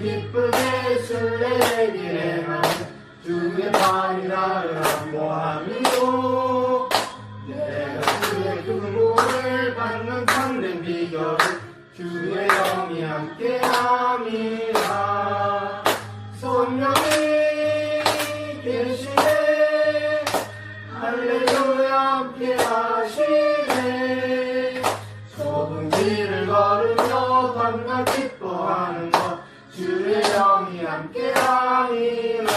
기쁘게 순례길에 주의 발이라를 안보함이요 내가 주의 근무를 받는 참된 비결을 주의 영이 함께함이라 성령이 계시네 할렐루야 함께하시네 좁은 길을 걸으며 밤낮 기뻐하는 것 주의 영이 함께함이라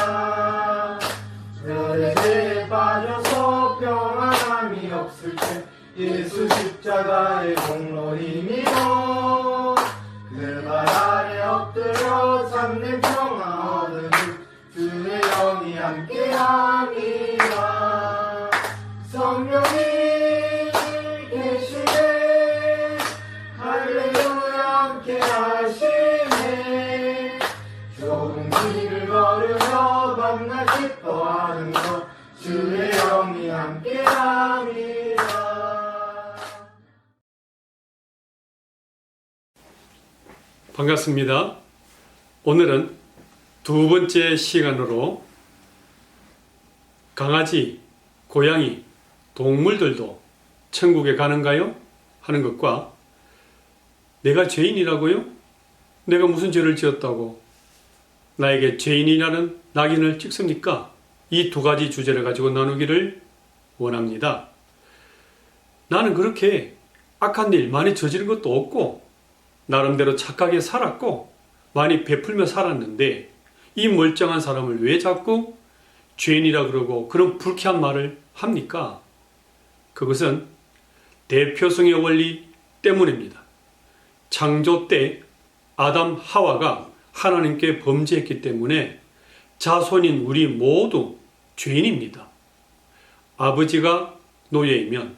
별의 죄에 빠져서 평안함이 없을 때 예수 십자가의 공로 힘이로 그 발 아래 엎드려 참된 평화 얻으니 주의 영이 함께함이라 성령이 계시네 할렐루야 함께하시네 좁은 길을 걸으며 밤낮 기뻐하는 것 주의 영이 함께함이라. 반갑습니다. 오늘은 두 번째 시간으로 강아지, 고양이, 동물들도 천국에 가는가요? 하는 것과 내가 죄인이라고요? 내가 무슨 죄를 지었다고 나에게 죄인이라는 낙인을 찍습니까? 이 두 가지 주제를 가지고 나누기를 원합니다. 나는 그렇게 악한 일 많이 저지른 것도 없고 나름대로 착하게 살았고 많이 베풀며 살았는데 이 멀쩡한 사람을 왜 자꾸 죄인이라 그러고 그런 불쾌한 말을 합니까? 그것은 대표성의 원리 때문입니다. 창조 때 아담 하와가 하나님께 범죄했기 때문에 자손인 우리 모두 죄인입니다. 아버지가 노예이면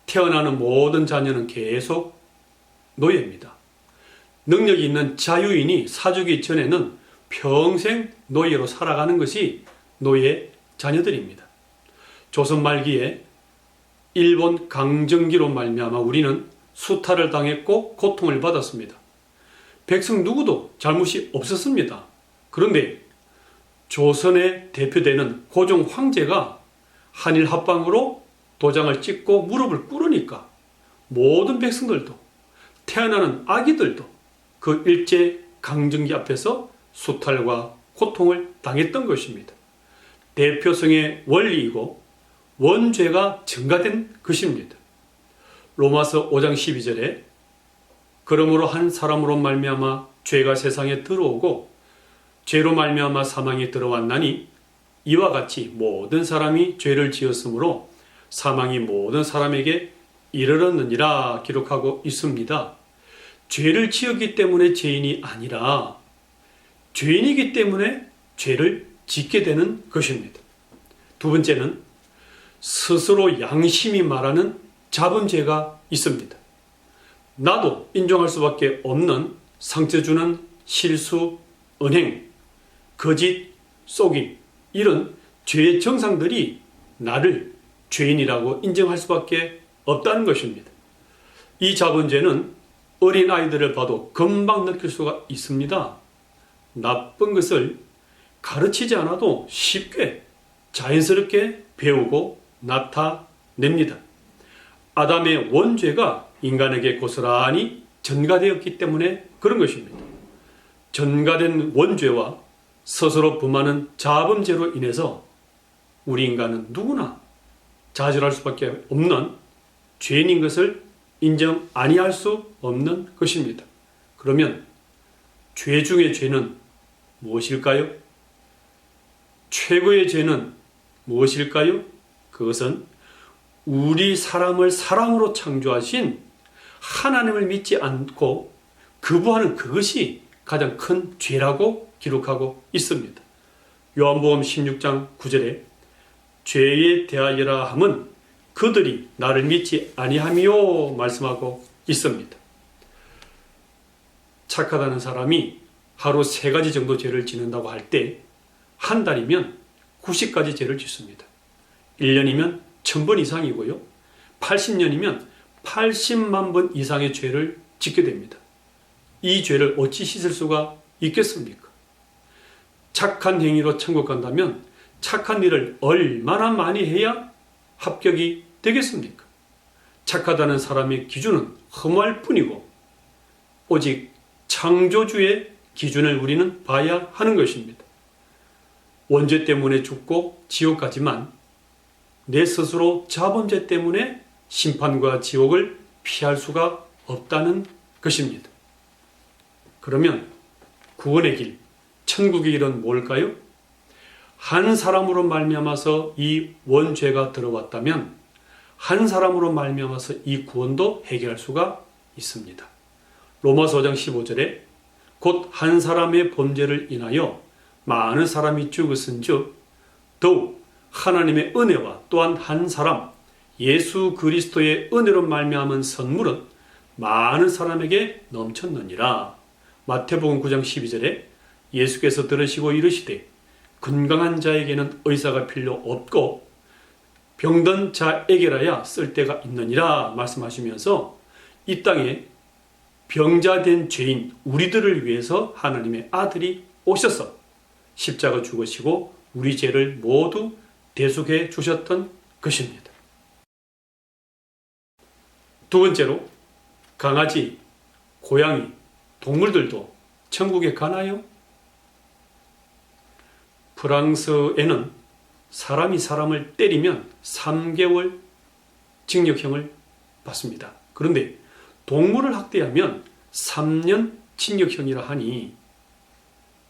태어나는 모든 자녀는 계속 노예입니다. 능력이 있는 자유인이 사주기 전에는 평생 노예로 살아가는 것이 노예 자녀들입니다. 조선 말기에 일본 강점기로 말미암아 우리는 수탈을 당했고 고통을 받았습니다. 백성 누구도 잘못이 없었습니다. 그런데 조선에 대표되는 고종 황제가 한일 합방으로 도장을 찍고 무릎을 꿇으니까 모든 백성들도 태어나는 아기들도 그 일제 강점기 앞에서 수탈과 고통을 당했던 것입니다. 대표성의 원리이고 원죄가 증가된 것입니다. 로마서 5장 12절에 그러므로 한 사람으로 말미암아 죄가 세상에 들어오고 죄로 말미암아 사망이 들어왔나니 이와 같이 모든 사람이 죄를 지었으므로 사망이 모든 사람에게 이르렀느니라 기록하고 있습니다. 죄를 지었기 때문에 죄인이 아니라 죄인이기 때문에 죄를 짓게 되는 것입니다. 두 번째는 스스로 양심이 말하는 자범죄가 있습니다. 나도 인정할 수밖에 없는 상처 주는 실수, 언행, 거짓, 속임 이런 죄의 정상들이 나를 죄인이라고 인정할 수밖에 없다는 것입니다. 이 자범죄는 어린 아이들을 봐도 금방 느낄 수가 있습니다. 나쁜 것을 가르치지 않아도 쉽게 자연스럽게 배우고 나타냅니다. 아담의 원죄가 인간에게 고스란히 전가되었기 때문에 그런 것입니다. 전가된 원죄와 스스로 범하는 자범죄로 인해서 우리 인간은 누구나 좌절할 수밖에 없는 죄인인 것을 인정 아니할 수 없는 것입니다. 그러면 죄 중의 죄는 무엇일까요? 최고의 죄는 무엇일까요? 그것은 우리 사람을 사랑으로 창조하신 하나님을 믿지 않고 거부하는 그것이 가장 큰 죄라고 기록하고 있습니다. 요한복음 16장 9절에 죄에 대하여라 함은 그들이 나를 믿지 아니하미요 말씀하고 있습니다. 착하다는 사람이 하루 3가지 정도 죄를 짓는다고 할 때 한 달이면 90가지 죄를 짓습니다. 1년이면 1000번 이상이고요. 80년이면 80만 번 이상의 죄를 짓게 됩니다. 이 죄를 어찌 씻을 수가 있겠습니까? 착한 행위로 천국 간다면 착한 일을 얼마나 많이 해야 합격이 되겠습니까? 착하다는 사람의 기준은 허무할 뿐이고 오직 창조주의 기준을 우리는 봐야 하는 것입니다. 원죄 때문에 죽고 지옥 가지만 내 스스로 자범죄 때문에 심판과 지옥을 피할 수가 없다는 것입니다. 그러면 구원의 길, 천국의 길은 뭘까요? 한 사람으로 말미암아서 이 원죄가 들어왔다면 한 사람으로 말미암아서 이 구원도 해결할 수가 있습니다. 로마서 5장 15절에 곧 한 사람의 범죄를 인하여 많은 사람이 죽었은즉 더욱 하나님의 은혜와 또한 한 사람 예수 그리스도의 은혜로 말미암은 선물은 많은 사람에게 넘쳤느니라. 마태복음 9장 12절에 예수께서 들으시고 이르시되 건강한 자에게는 의사가 필요 없고 병든 자에게라야 쓸 데가 있느니라 말씀하시면서 이 땅에 병자된 죄인 우리들을 위해서 하나님의 아들이 오셔서 십자가 죽으시고 우리 죄를 모두 대속해 주셨던 것입니다. 두 번째로 강아지, 고양이, 동물들도 천국에 가나요? 프랑스에는 사람이 사람을 때리면 3개월 징역형을 받습니다. 그런데 동물을 학대하면 3년 징역형이라 하니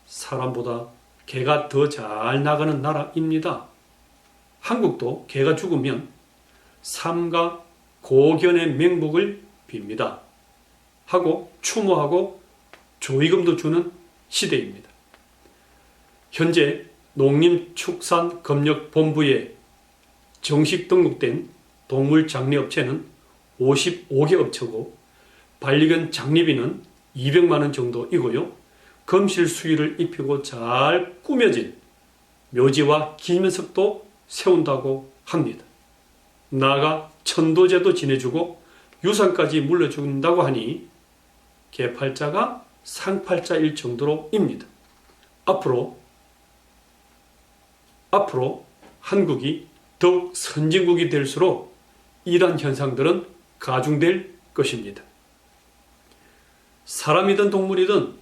사람보다 개가 더 잘 나가는 나라입니다. 한국도 개가 죽으면 삼가 고견의 맹목을 빕니다. 하고 추모하고 조의금도 주는 시대입니다. 현재 농림축산검역본부에 정식 등록된 동물 장례업체는 55개 업체고 반려견 장례비는 200만 원 정도이고요. 검실 수의를 입히고 잘 꾸며진 묘지와 기면석도 세운다고 합니다. 나아가 천도제도 지내주고 유산까지 물려준다고 하니 개팔자가 상팔자일 정도로입니다. 앞으로 한국이 더욱 선진국이 될수록 이러한 현상들은 가중될 것입니다. 사람이든 동물이든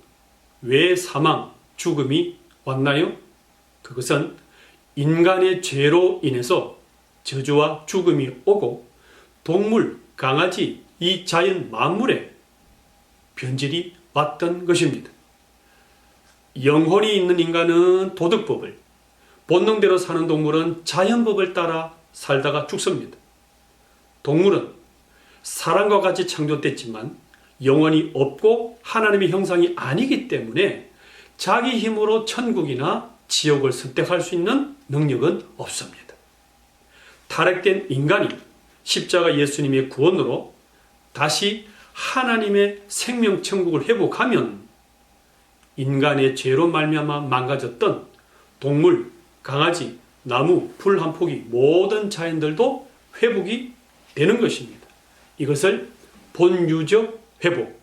왜 사망, 죽음이 왔나요? 그것은 인간의 죄로 인해서 저주와 죽음이 오고 동물, 강아지, 이 자연 만물에 변질이 왔던 것입니다. 영혼이 있는 인간은 도덕법을, 본능대로 사는 동물은 자연법을 따라 살다가 죽습니다. 동물은 사람과 같이 창조됐지만 영혼이 없고 하나님의 형상이 아니기 때문에 자기 힘으로 천국이나 지옥을 선택할 수 있는 능력은 없습니다. 타락된 인간이 십자가 예수님의 구원으로 다시 하나님의 생명 천국을 회복하면 인간의 죄로 말미암아 망가졌던 동물, 강아지, 나무, 풀 한 포기 모든 자연들도 회복이 되는 것입니다. 이것을 본유적 회복,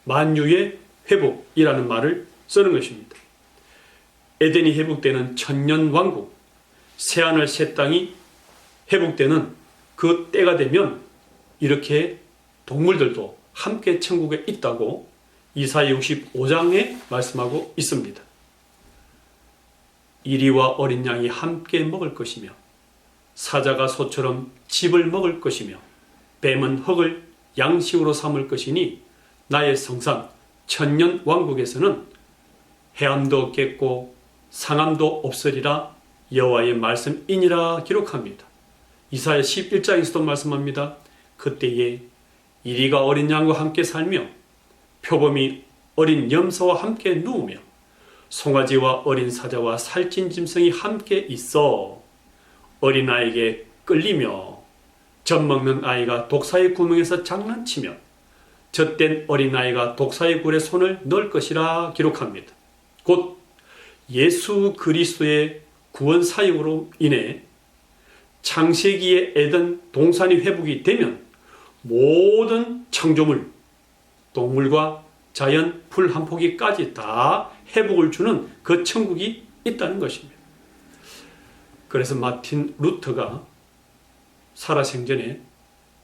만유의 회복이라는 말을 쓰는 것입니다. 에덴이 회복되는 천년왕국, 새하늘 새 땅이 회복되는 그 때가 되면 이렇게 동물들도 함께 천국에 있다고 이사야 65장에 말씀하고 있습니다. 이리와 어린 양이 함께 먹을 것이며 사자가 소처럼 짚을 먹을 것이며 뱀은 흙을 양식으로 삼을 것이니 나의 성산 천년왕국에서는 해함도 없겠고 상함도 없으리라 여호와의 말씀이니라 기록합니다. 이사야 11장에서도 말씀합니다. 그때에 이리가 어린 양과 함께 살며 표범이 어린 염소와 함께 누우며 송아지와 어린 사자와 살찐 짐승이 함께 있어 어린아이에게 끌리며 젖먹는 아이가 독사의 구멍에서 장난치며 젖된 어린아이가 독사의 굴에 손을 넣을 것이라 기록합니다. 곧 예수 그리스도의 구원 사역으로 인해 창세기의 에덴 동산이 회복이 되면 모든 창조물, 동물과 자연, 풀 한 포기까지 다 회복을 주는 그 천국이 있다는 것입니다. 그래서 마틴 루터가 살아생전에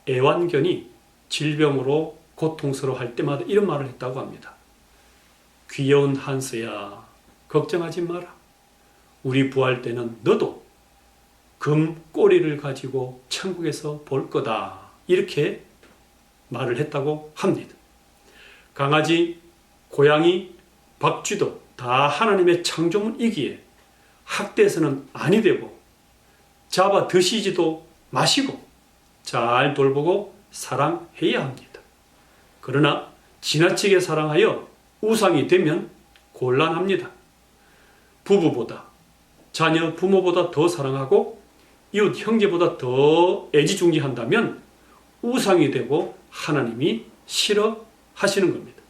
애완견이 질병으로 고통스러워할 때마다 이런 말을 했다고 합니다. 귀여운 한스야, 걱정하지 마라. 우리 부활 때는 너도 금 꼬리를 가지고 천국에서 볼 거다. 이렇게 말을 했다고 합니다. 강아지, 고양이, 박쥐도 다 하나님의 창조물이기에 학대해서는 아니 되고 잡아 드시지도 마시고 잘 돌보고 사랑해야 합니다. 그러나 지나치게 사랑하여 우상이 되면 곤란합니다. 부부보다, 자녀, 부모보다 더 사랑하고 이웃 형제보다 더 애지중지한다면 우상이 되고 하나님이 싫어하시는 겁니다.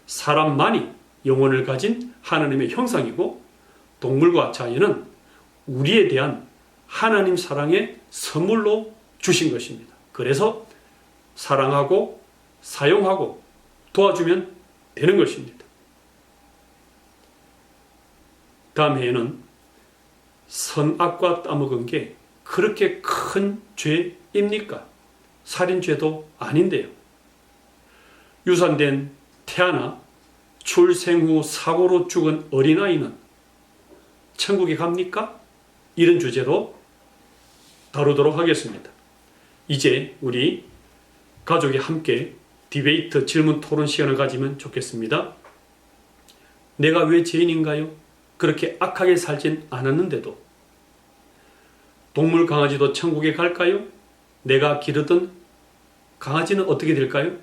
사람만이 영혼을 가진 하나님의 형상이고 동물과 자연은 우리에 대한 하나님 사랑의 선물로 주신 것입니다. 그래서 사랑하고 사용하고 도와주면 되는 것입니다. 다음 해에는 선악과 따먹은 게 그렇게 큰 죄입니까? 살인죄도 아닌데요. 유산된 태아나 출생 후 사고로 죽은 어린아이는 천국에 갑니까? 이런 주제로 다루도록 하겠습니다. 이제 우리 가족이 함께 디베이트 질문 토론 시간을 가지면 좋겠습니다. 내가 왜 죄인인가요? 그렇게 악하게 살진 않았는데도. 동물 강아지도 천국에 갈까요? 내가 기르던 강아지는 어떻게 될까요?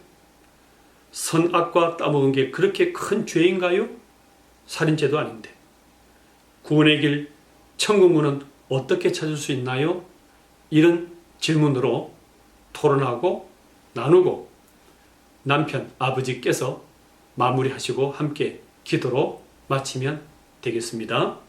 선악과 따먹은 게 그렇게 큰 죄인가요? 살인죄도 아닌데. 구원의 길, 천국문은 어떻게 찾을 수 있나요? 이런 질문으로 토론하고 나누고 남편, 아버지께서 마무리하시고 함께 기도로 마치면 되겠습니다.